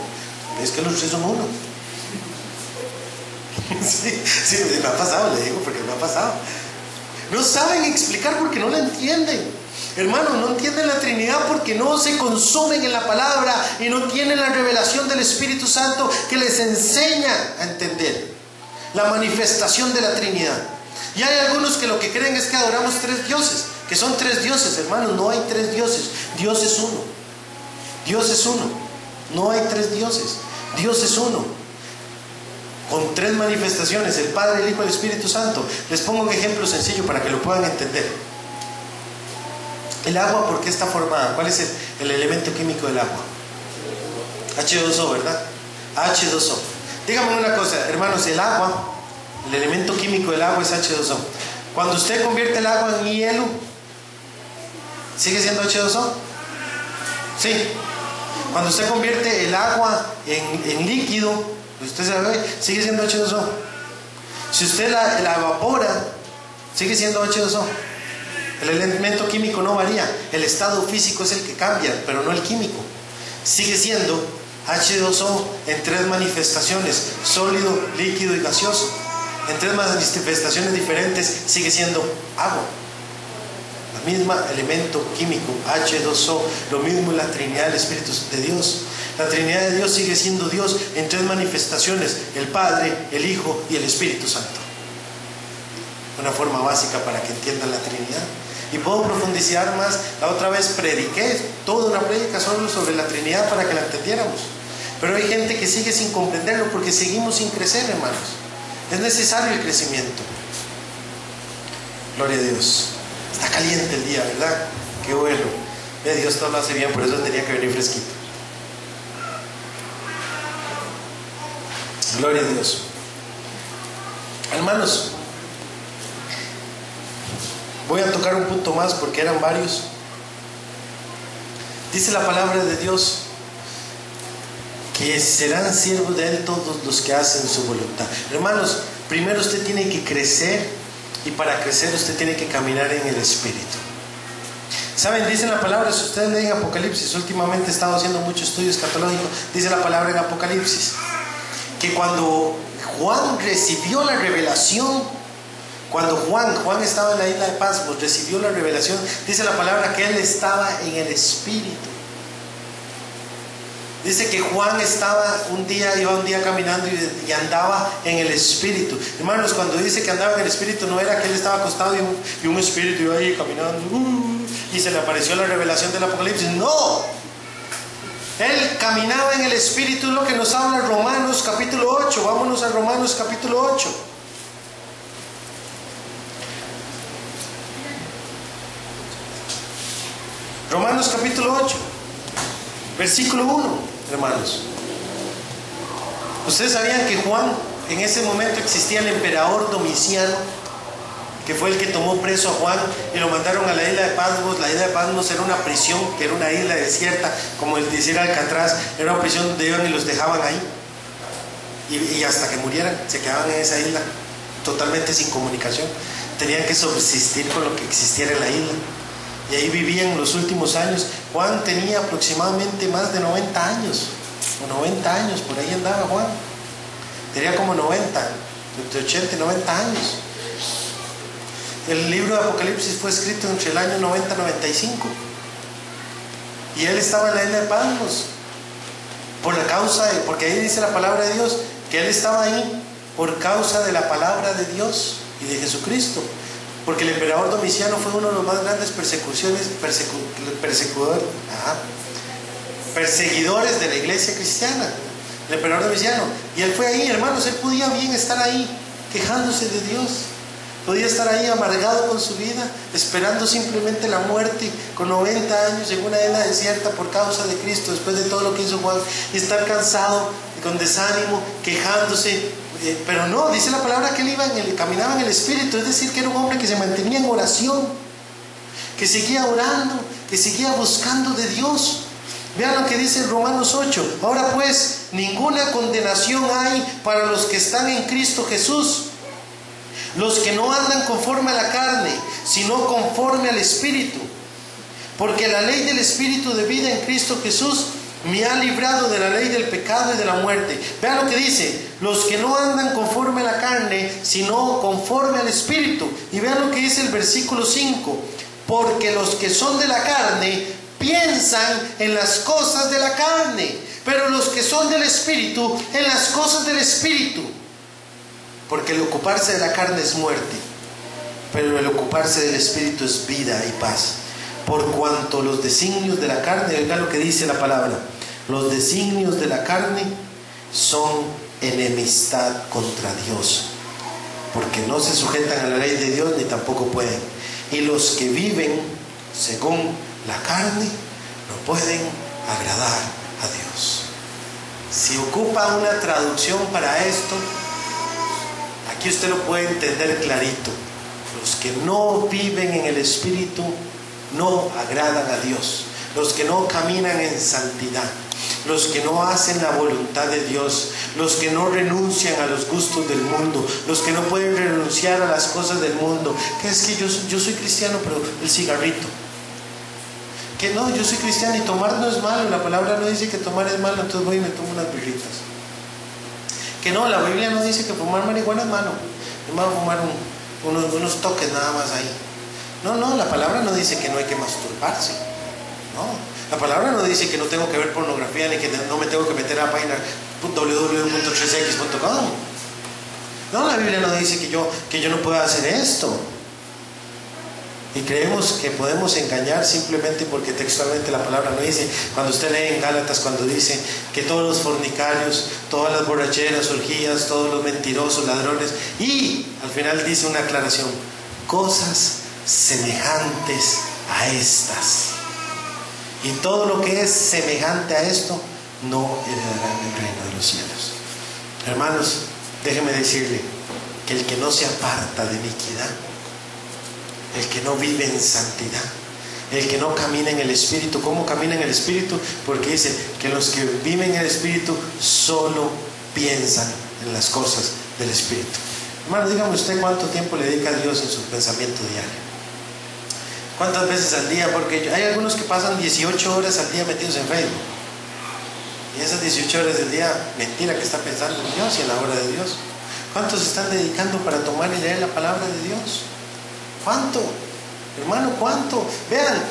Es que los tres son uno. Sí, me ha pasado, le digo porque me ha pasado. No saben explicar porque no la entienden. Hermanos, no entienden la Trinidad porque no se consumen en la palabra y no tienen la revelación del Espíritu Santo que les enseña a entender la manifestación de la Trinidad. Y hay algunos que lo que creen es que adoramos tres dioses, que son tres dioses. Hermanos, no hay tres dioses. Dios es uno. Dios es uno. No hay tres dioses. Dios es uno, con tres manifestaciones: el Padre, el Hijo y el Espíritu Santo. Les pongo un ejemplo sencillo para que lo puedan entender. El agua, ¿por qué está formada? ¿Cuál es el elemento químico del agua? H2O, ¿verdad? H2O. Díganme una cosa, hermanos, el agua, el elemento químico del agua es H2O. Cuando usted convierte el agua en hielo, ¿sigue siendo H2O? Sí. Cuando usted convierte el agua en líquido, usted sabe, sigue siendo H2O. Si usted la evapora, sigue siendo H2O. El elemento químico no varía. El estado físico es el que cambia, pero no el químico. Sigue siendo H2O en tres manifestaciones: sólido, líquido y gaseoso. en 3 manifestaciones diferentes, sigue siendo agua. El mismo elemento químico, H2O, lo mismo en la Trinidad del Espíritu de Dios. La Trinidad de Dios sigue siendo Dios en 3 manifestaciones, el Padre, el Hijo y el Espíritu Santo. Una forma básica para que entiendan la Trinidad. Y puedo profundizar más. La otra vez prediqué toda una prédica solo sobre la Trinidad para que la entendiéramos. Pero hay gente que sigue sin comprenderlo porque seguimos sin crecer, hermanos. Es necesario el crecimiento. Gloria a Dios. Está caliente el día, ¿verdad? Qué bueno. Dios todo lo hace bien, por eso tenía que venir fresquito. Gloria a Dios. Hermanos, voy a tocar un punto más porque eran varios. Dice la palabra de Dios que serán siervos de Él todos los que hacen su voluntad. Hermanos, primero usted tiene que crecer, y para crecer usted tiene que caminar en el Espíritu. ¿Saben? Dice la palabra, si ustedes leen Apocalipsis, últimamente he estado haciendo mucho estudio escatológico, dice la palabra en Apocalipsis, que cuando Juan recibió la revelación, cuando Juan estaba en la isla de Patmos, recibió la revelación, dice la palabra que él estaba en el Espíritu. Dice que Juan iba un día caminando y andaba en el Espíritu. Hermanos, cuando dice que andaba en el Espíritu, no era que él estaba acostado y un espíritu iba ahí caminando y se le apareció la revelación del Apocalipsis. No, él caminaba en el Espíritu, es lo que nos habla Romanos capítulo 8. Vámonos a Romanos capítulo 8. Romanos capítulo 8, versículo 1. Hermanos, ustedes sabían que Juan, en ese momento existía el emperador Domiciano, que fue el que tomó preso a Juan y lo mandaron a la isla de Patmos. La isla de Patmos era una prisión, que era una isla desierta, como el decir Alcatraz, era una prisión donde iban y los dejaban ahí, y hasta que murieran se quedaban en esa isla, totalmente sin comunicación. Tenían que subsistir con lo que existiera en la isla. Y ahí vivían los últimos años. Juan tenía aproximadamente más de 90 años, o 90 años, por ahí andaba Juan. Tenía como 90, entre 80 y 90 años. El libro de Apocalipsis fue escrito entre el año 90 y 95. Y él estaba en la isla de Patmos, porque ahí dice la palabra de Dios, que él estaba ahí por causa de la palabra de Dios y de Jesucristo. Porque el emperador Domiciano fue uno de los más grandes perseguidores de la iglesia cristiana, el emperador Domiciano. Y él fue ahí, hermanos, él podía bien estar ahí quejándose de Dios, podía estar ahí amargado con su vida, esperando simplemente la muerte, con 90 años en una isla desierta por causa de Cristo, después de todo lo que hizo Juan, y estar cansado, con desánimo, quejándose. Pero no, dice la palabra que él caminaba en el Espíritu, es decir, que era un hombre que se mantenía en oración, que seguía orando, que seguía buscando de Dios. Vean lo que dice en Romanos 8. Ahora pues, ninguna condenación hay para los que están en Cristo Jesús, los que no andan conforme a la carne, sino conforme al Espíritu. Porque la ley del Espíritu de vida en Cristo Jesús me ha librado de la ley del pecado y de la muerte. Vean lo que dice: los que no andan conforme a la carne, sino conforme al Espíritu. Y vean lo que dice el versículo 5: porque los que son de la carne piensan en las cosas de la carne, pero los que son del Espíritu en las cosas del Espíritu. Porque el ocuparse de la carne es muerte, pero el ocuparse del Espíritu es vida y paz. Por cuanto los designios de la carne, vean lo que dice la palabra, los designios de la carne son enemistad contra Dios, porque no se sujetan a la ley de Dios ni tampoco pueden. Y los que viven según la carne no pueden agradar a Dios. Si ocupa una traducción para esto, aquí usted lo puede entender clarito: los que no viven en el Espíritu no agradan a Dios, los que no caminan en santidad, los que no hacen la voluntad de Dios, los que no renuncian a los gustos del mundo, los que no pueden renunciar a las cosas del mundo. Que es que yo soy cristiano, pero el cigarrito, que no, yo soy cristiano y tomar no es malo, la palabra no dice que tomar es malo, entonces voy y me tomo unas birritas. Que no, la Biblia no dice que fumar marihuana es malo, me voy a fumar unos toques nada más ahí. No, la palabra no dice que no hay que masturbarse. No, la palabra no dice que no tengo que ver pornografía ni que no me tengo que meter a la página www.3x.com. No, la Biblia no dice que yo no pueda hacer esto. Y creemos que podemos engañar simplemente porque textualmente la palabra no dice. Cuando usted lee en Gálatas, cuando dice que todos los fornicarios, todas las borracheras, orgías, todos los mentirosos, ladrones, y al final dice una aclaración: cosas semejantes a estas. Y todo lo que es semejante a esto no heredará el reino de los cielos. Hermanos, déjeme decirle que el que no se aparta de iniquidad, el que no vive en santidad, el que no camina en el Espíritu. ¿Cómo camina en el Espíritu? Porque dice que los que viven en el Espíritu solo piensan en las cosas del Espíritu. Hermano, dígame usted cuánto tiempo le dedica a Dios en su pensamiento diario. ¿Cuántas veces al día? Porque hay algunos que pasan 18 horas al día metidos en Facebook. Y esas 18 horas del día, mentira que está pensando en Dios y en la obra de Dios. ¿Cuántos se están dedicando para tomar y leer la palabra de Dios? ¿Cuánto? Hermano, ¿cuánto? Vean,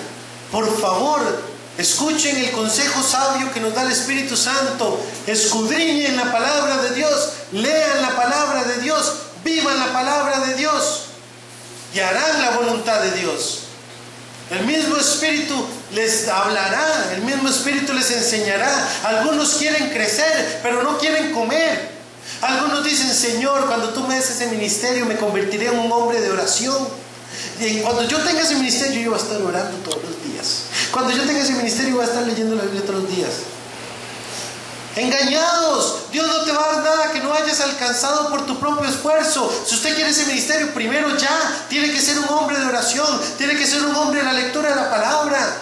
por favor, escuchen el consejo sabio que nos da el Espíritu Santo. Escudriñen la palabra de Dios, lean la palabra de Dios, vivan la palabra de Dios y harán la voluntad de Dios. El mismo Espíritu les hablará, el mismo Espíritu les enseñará. Algunos quieren crecer, pero no quieren comer. Algunos dicen: Señor, cuando tú me des ese ministerio, me convertiré en un hombre de oración. Y cuando yo tenga ese ministerio, yo voy a estar orando todos los días. Cuando yo tenga ese ministerio, voy a estar leyendo la Biblia todos los días. Engañados. Dios no te va a dar nada que no hayas alcanzado por tu propio esfuerzo. Si usted quiere ese ministerio, primero ya tiene que ser un hombre de oración, tiene que ser un hombre de la lectura de la palabra.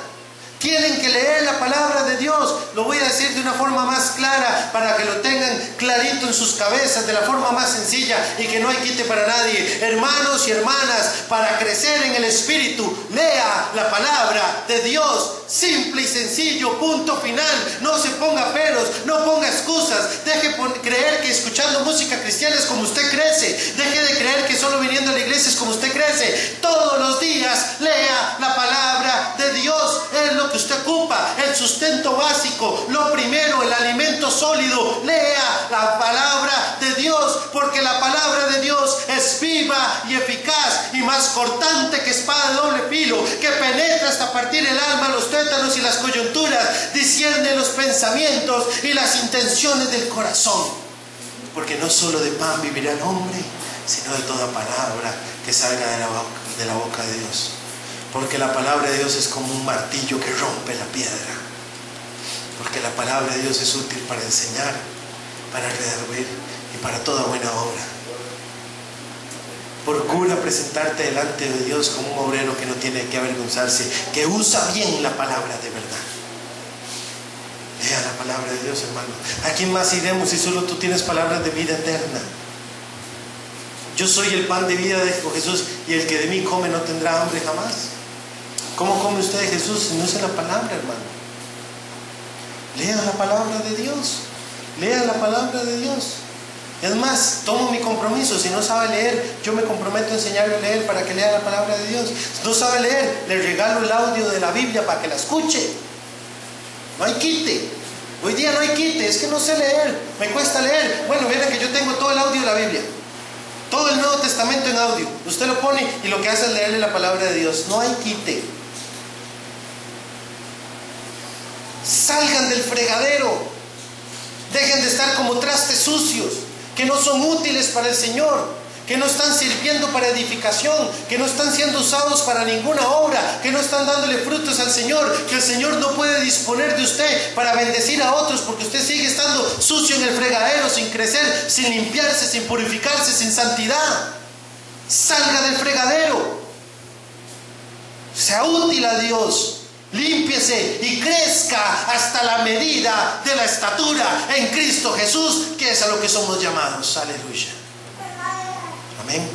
Tienen que leer la palabra de Dios. Lo voy a decir de una forma más clara para que lo tengan clarito en sus cabezas, de la forma más sencilla y que no hay quite para nadie. Hermanos y hermanas, para crecer en el Espíritu, lea la palabra de Dios. Simple y sencillo, punto final. No se ponga peros, no ponga excusas. Deje creer que escuchando música cristiana es como usted crece. Deje de creer que solo viniendo a la iglesia es como usted crece. Todos los días lea la palabra de Dios. Es lo que usted ocupa, el sustento básico, lo primero, el alimento sólido. Lea la palabra de Dios, porque la palabra de Dios es viva y eficaz y más cortante que espada de doble filo, que penetra hasta partir el alma, los tétanos y las coyunturas, discierne los pensamientos y las intenciones del corazón. Porque no solo de pan vivirá el hombre, sino de toda palabra que salga de la boca de Dios. Porque la palabra de Dios es como un martillo que rompe la piedra. Porque la palabra de Dios es útil para enseñar, para redarguir y para toda buena obra. Procura presentarte delante de Dios como un obrero que no tiene que avergonzarse, que usa bien la palabra de verdad. Lea la palabra de Dios, hermano. ¿A quién más iremos si solo tú tienes palabras de vida eterna? Yo soy el pan de vida, dijo Jesús, y el que de mí come no tendrá hambre jamás. ¿Cómo come usted de Jesús si no usa la palabra, hermano? Lea la palabra de Dios. Lea la palabra de Dios. Es más, tomo mi compromiso. Si no sabe leer, yo me comprometo a enseñarle a leer para que lea la palabra de Dios. Si no sabe leer, le regalo el audio de la Biblia para que la escuche. No hay quite. Hoy día no hay quite. Es que no sé leer. Me cuesta leer. Bueno, miren que yo tengo todo el audio de la Biblia. Todo el Nuevo Testamento en audio. Usted lo pone y lo que hace es leerle la palabra de Dios. No hay quite. Salgan del fregadero. Dejen de estar como trastes sucios, que no son útiles para el Señor, que no están sirviendo para edificación, que no están siendo usados para ninguna obra, que no están dándole frutos al Señor, que el Señor no puede disponer de usted para bendecir a otros porque usted sigue estando sucio en el fregadero, sin crecer, sin limpiarse, sin purificarse, sin santidad. Salga del fregadero. Sea útil a Dios. Límpiese y crezca hasta la medida de la estatura en Cristo Jesús, que es a lo que somos llamados. Aleluya. Amén.